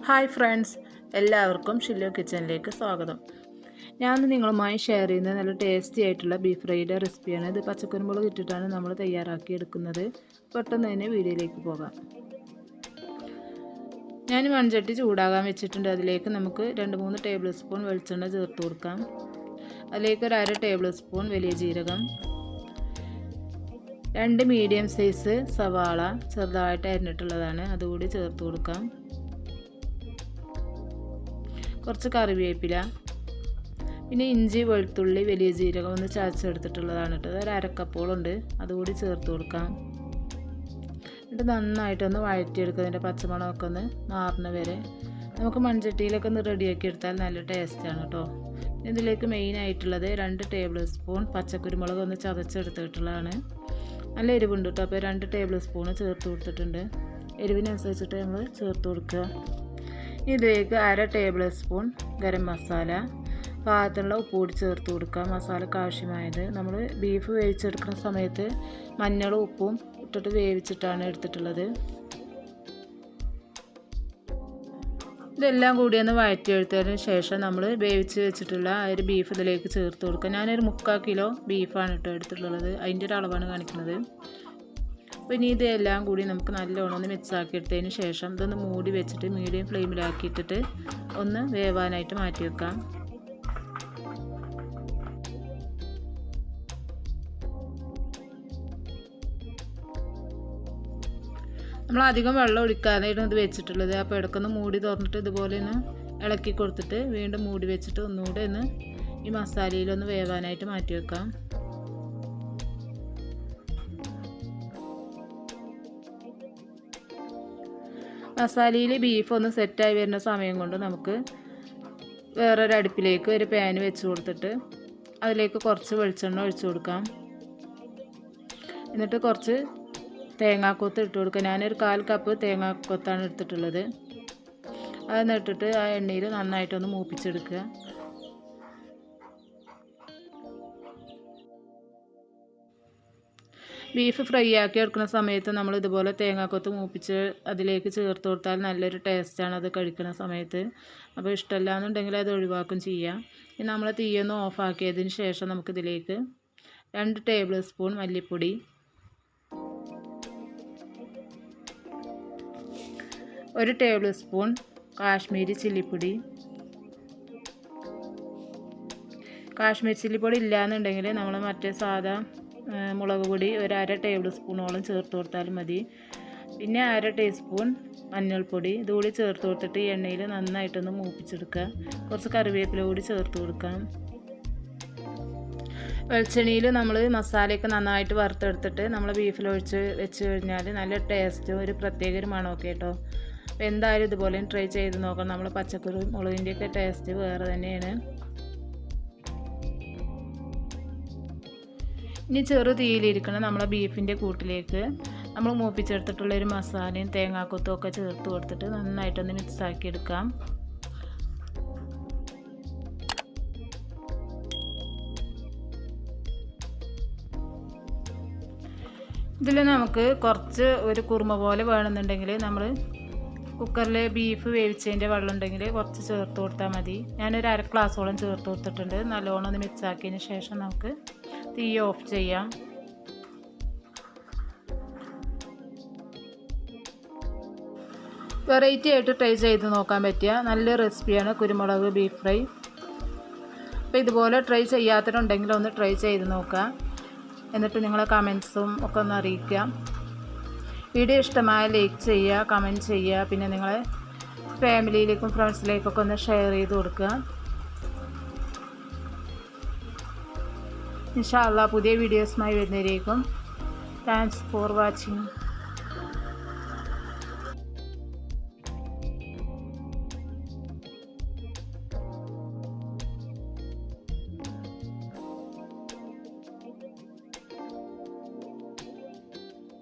Hi friends, എല്ലാവർക്കും ഷില്ലു കിച്ചണിലേക്ക് സ്വാഗതം. ഞാൻ നിങ്ങളുമായി ഷെയർ ചെയ്യുന്ന നല്ല ടേസ്റ്റി ആയിട്ടുള്ള ബീഫ് ഫ്രൈയുടെ റെസിപ്പിയാണ്. ഇത് പച്ചക്കുരുമുളക് ഇട്ടിട്ടാണ് നമ്മൾ തയ്യാറാക്കി എടുക്കുന്നത്. പെട്ടെന്ന് തന്നെ വീഡിയോയിലേക്ക് പോകാം. ഞാൻ മൺചട്ടി ചൂടാകാൻ വെച്ചിട്ടുണ്ട്. അതിലേക്ക് നമുക്ക് 2-3 ടേബിൾ സ്പൂൺ വെളിച്ചെണ്ണ ചേർത്ത് കൊടുക്കാം. അതിലേക്ക് ഒരു 1/2 ടേബിൾ സ്പൂൺ വലിയ ജീരകം, 2 മീഡിയം സൈസ് സവാള ചെറുതായിട്ട് അരിഞ്ഞിട്ടുള്ളതാണ്, അതുകൂടി ചേർത്ത് കൊടുക്കാം. കുറച്ച് കറിവേപ്പില, പിന്നെ ഇഞ്ചി വെളുത്തുള്ളി വലിയ ജീരകം ഒന്ന് ചതച്ചെടുത്തിട്ടുള്ളതാണ് കേട്ടോ. ഒരു 1/2 കപ്പോളുണ്ട്, അതുകൂടി ചേർത്ത് കൊടുക്കാം. എന്നിട്ട് നന്നായിട്ടൊന്ന് വഴറ്റിയെടുക്കുക. അതിൻ്റെ പച്ചമണമൊക്കെ ഒന്ന് മാറുന്ന വരെ നമുക്ക് മൺചട്ടിയിലൊക്കെ ഒന്ന് റെഡിയാക്കി എടുത്താൽ നല്ല ടേസ്റ്റാണ് കേട്ടോ. ഇതിലേക്ക് മെയിനായിട്ടുള്ളത് 2 ടേബിൾ സ്പൂൺ പച്ചക്കുരുമുളക് ഒന്ന് ചതച്ചെടുത്തിട്ടുള്ളതാണ്. നല്ല എരിവുണ്ട് കേട്ടോ. അപ്പോൾ 2 ടേബിൾ സ്പൂൺ ചേർത്ത് കൊടുത്തിട്ടുണ്ട്. എരിവിനനുസരിച്ചിട്ട് നമ്മൾ ചേർത്ത് കൊടുക്കുക. ഇതിലേക്ക് 1/2 ടേബിൾ സ്പൂൺ ഗരം മസാല, പാകത്തിനുള്ള ഉപ്പ് കൂടി ചേർത്ത് കൊടുക്കുക. മസാലയ്ക്ക് ആവശ്യമായത് നമ്മൾ ബീഫ് വേവിച്ചെടുക്കുന്ന സമയത്ത് മഞ്ഞളും ഉപ്പും ഇട്ടിട്ട് വേവിച്ചിട്ടാണ് എടുത്തിട്ടുള്ളത്. ഇതെല്ലാം കൂടി ഒന്ന് വഴറ്റിയെടുത്തതിന് ശേഷം നമ്മൾ വേവിച്ച് വെച്ചിട്ടുള്ള ഒരു ബീഫ് ഇതിലേക്ക് ചേർത്ത് കൊടുക്കുക. ഞാനൊരു 3/4 കിലോ ബീഫാണ് കേട്ടോ എടുത്തിട്ടുള്ളത്. അതിൻ്റെ ഒരു അളവാണ് കാണിക്കുന്നത്. അപ്പോൾ ഇനി ഇതെല്ലാം കൂടി നമുക്ക് നല്ലോണം ഒന്ന് മിക്സാക്കി എടുത്തതിന് ശേഷം ഇതൊന്ന് മൂടി വെച്ചിട്ട് മീഡിയം ഫ്ലെയിമിലാക്കിയിട്ടിട്ട് ഒന്ന് വേവാനായിട്ട് മാറ്റി വെക്കാം. നമ്മൾ അധികം വെള്ളം ഒഴിക്കാതെയാണ് ഇത് വെച്ചിട്ടുള്ളത്. അപ്പോൾ ഇടയ്ക്കൊന്ന് മൂടി തുറന്നിട്ട് ഇതുപോലെ ഒന്ന് ഇളക്കി കൊടുത്തിട്ട് വീണ്ടും മൂടി വെച്ചിട്ട് ഒന്നുകൂടെ ഒന്ന് ഈ മസാലയിലൊന്ന് വേവാനായിട്ട് മാറ്റി വെക്കാം. മസാലയിൽ ബീഫ് ഒന്ന് സെറ്റായി വരുന്ന സമയം കൊണ്ട് നമുക്ക് വേറൊരു അടുപ്പിലേക്ക് ഒരു പാൻ വെച്ച് കൊടുത്തിട്ട് അതിലേക്ക് കുറച്ച് വെളിച്ചെണ്ണ ഒഴിച്ചു കൊടുക്കാം. എന്നിട്ട് കുറച്ച് തേങ്ങാക്കൊത്ത് ഇട്ട് കൊടുക്കുക. ഞാനൊരു 1/4 കപ്പ് തേങ്ങാക്കൊത്താണ് എടുത്തിട്ടുള്ളത്. അതൊന്നിട്ടിട്ട് ആ എണ്ണയിൽ നന്നായിട്ടൊന്ന് മൂപ്പിച്ചെടുക്കുക. ബീഫ് ഫ്രൈ ആക്കി എടുക്കുന്ന സമയത്ത് നമ്മൾ ഇതുപോലെ തേങ്ങാക്കൊത്ത് മൂപ്പിച്ച് അതിലേക്ക് ചേർത്ത് കൊടുത്താൽ നല്ലൊരു ടേസ്റ്റാണ് അത് കഴിക്കുന്ന സമയത്ത്. അപ്പോൾ ഇഷ്ടമല്ല എന്നുണ്ടെങ്കിൽ അത് ഒഴിവാക്കും ചെയ്യാം. ഇനി നമ്മൾ തീയൊന്ന് ഓഫാക്കിയതിന് ശേഷം നമുക്കിതിലേക്ക് 2 ടേബിൾ സ്പൂൺ മല്ലിപ്പൊടി, 1 ടേബിൾ സ്പൂൺ കാശ്മീരി ചില്ലിപ്പൊടി. കാശ്മീരി ചില്ലിപ്പൊടി ഇല്ലയെന്നുണ്ടെങ്കിൽ നമ്മൾ മറ്റേ സാധാ മുളക് പൊടി ഒരു 1/2 ടേബിൾ സ്പൂണോളം ചേർത്ത് കൊടുത്താലും മതി. പിന്നെ 1/2 ടീസ്പൂൺ മഞ്ഞൾപ്പൊടി ഇതുകൂടി ചേർത്ത് കൊടുത്തിട്ട് ഈ എണ്ണയിൽ നന്നായിട്ടൊന്ന് മൂപ്പിച്ചെടുക്കുക. കുറച്ച് കറിവേപ്പില കൂടി ചേർത്ത് കൊടുക്കാം. വെളിച്ചെണ്ണയിൽ നമ്മൾ മസാലയൊക്കെ നന്നായിട്ട് വറുത്തെടുത്തിട്ട് നമ്മൾ ബീഫിലൊഴിച്ച് വെച്ച് കഴിഞ്ഞാൽ നല്ല ടേസ്റ്റും ഒരു പ്രത്യേക ഒരു മണമൊക്കെ കേട്ടോ. അപ്പോൾ എന്തായാലും ഇതുപോലെ ട്രൈ ചെയ്ത് നോക്കണം. നമ്മൾ പച്ചക്കുരുമുളകിൻ്റെയൊക്കെ ടേസ്റ്റ് വേറെ തന്നെയാണ്. ഇനി ചെറു തീയിലിരിക്കണം നമ്മളെ ബീഫിൻ്റെ കൂട്ടിലേക്ക് നമ്മൾ മൂപ്പിച്ചെടുത്തിട്ടുള്ളൊരു മസാലയും തേങ്ങാക്കൊത്തും ഒക്കെ ചേർത്ത് കൊടുത്തിട്ട് നന്നായിട്ടൊന്ന് മിക്സാക്കി എടുക്കാം. ഇതിൽ നമുക്ക് കുറച്ച് ഒരു കുറുമ പോലെ വേണമെന്നുണ്ടെങ്കിൽ നമ്മൾ കുക്കറിൽ ബീഫ് വേവിച്ചതിൻ്റെ വെള്ളം ഉണ്ടെങ്കിൽ കുറച്ച് ചേർത്ത് കൊടുത്താൽ മതി. ഞാനൊരു 1/2 ഗ്ലാസോളം ചേർത്ത് കൊടുത്തിട്ടുണ്ട്. നല്ലോണം ഒന്ന് മിക്സാക്കിയതിന് ശേഷം നമുക്ക് തീ ഓഫ് ചെയ്യാം. വെറൈറ്റി ആയിട്ട് ട്രൈ ചെയ്ത് നോക്കാൻ പറ്റിയ നല്ല റെസിപ്പിയാണ് കുരുമുളക് ബീഫ് ഫ്രൈ. അപ്പോൾ ഇതുപോലെ ട്രൈ ചെയ്യാത്തവരുണ്ടെങ്കിൽ ഒന്ന് ട്രൈ ചെയ്ത് നോക്കുക. എന്നിട്ട് നിങ്ങളെ കമൻസും ഒക്കെ ഒന്ന് അറിയിക്കുക. വീഡിയോ ഇഷ്ടമായ ലൈക്ക് ചെയ്യുക, കമൻറ്റ് ചെയ്യുക. പിന്നെ നിങ്ങളെ ഫാമിലിയിലേക്കും ഫ്രണ്ട്സിലേക്കൊക്കെ ഒന്ന് ഷെയർ ചെയ്ത് കൊടുക്കുക. ഇൻഷാ അല്ലാഹ് പുതിയ വീഡിയോസുമായി വരുന്നവരേക്കും താങ്ക്സ് ഫോർ വാച്ചിങ്.